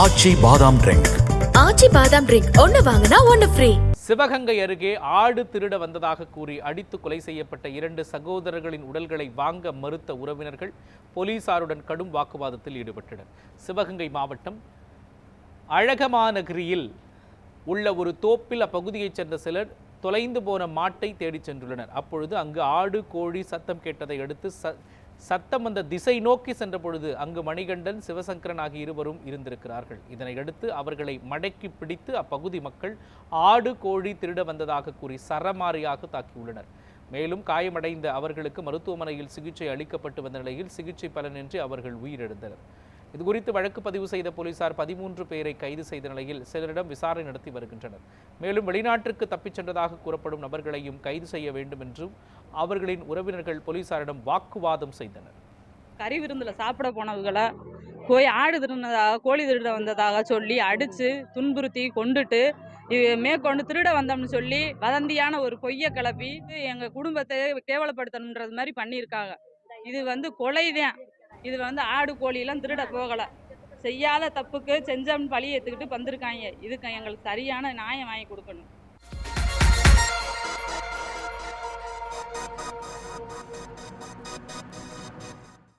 ஆச்சி பாதாம் ட்ரிங்க். ஆச்சி பாதாம் ட்ரிங்க் ஒன்னு வாங்கினா ஒன்னு ஃப்ரீ. சிவகங்கை அருகே ஆடு திருட வந்ததாக கூறி அடித்து கொலை செய்யப்பட்ட 2 சகோதரர்களின் உடல்களை வாங்க மறுத்த உறவினர்கள் போலீசாருடன் கடும் வாக்குவாதத்தில் ஈடுபட்டனர். சிவகங்கை மாவட்டம் அழகமாநகரியில் உள்ள ஒரு தோப்பில் அப்பகுதியைச் சேர்ந்த சிலர் தொலைந்து போன மாட்டை தேடிச் சென்றுள்ளனர். அப்பொழுது அங்கு ஆடு கோழி சத்தம் கேட்டதை அடுத்து சத்தம் அந்த திசை நோக்கி சென்ற பொழுது அங்கு மணிகண்டன், சிவசங்கரன் ஆகிய இருவரும் இருந்திருக்கிறார்கள். இதனையடுத்து அவர்களை மடக்கி பிடித்து அப்பகுதி மக்கள் ஆடு கோழி திருட வந்ததாக கூறி சரமாரியாக தாக்கியுள்ளனர். மேலும் காயமடைந்த அவர்களுக்கு மருத்துவமனையில் சிகிச்சை அளிக்கப்பட்டு வந்த நிலையில் சிகிச்சை பலனின்றி அவர்கள் உயிரிழந்தனர். இதுகுறித்து வழக்கு பதிவு செய்த போலீசார் 13 பேரை கைது செய்த நிலையில் சிலரிடம் விசாரணை நடத்தி வருகின்றனர். மேலும் வெளிநாட்டிற்கு தப்பிச் சென்றதாக கூறப்படும் நபர்களையும் கைது செய்ய வேண்டும் என்றும் அவர்களின் உறவினர்கள் போலீசாரிடம் வாக்குவாதம் செய்தனர். கறி விருந்தில் சாப்பிட போனவர்களை போய் ஆடு திருடினதாக கோழி திருட வந்ததாக சொல்லி அடித்து துன்புறுத்தி கொண்டுட்டு மேற்கொண்டு திருட வந்தோம்னு சொல்லி வதந்தியான ஒரு பொய்யை கிளப்பி எங்கள் குடும்பத்தை கேவலப்படுத்தணுன்றது மாதிரி பண்ணியிருக்காங்க. இது கொலைதான். இது ஆடு கோழியெல்லாம் திருட போகலை. செய்யாத தப்புக்கு செஞ்சோம்னு பழி ஏற்றுக்கிட்டு வந்திருக்காங்க. இதுக்கு எங்களுக்கு சரியான நியாயம் வாங்கி கொடுக்கணும்.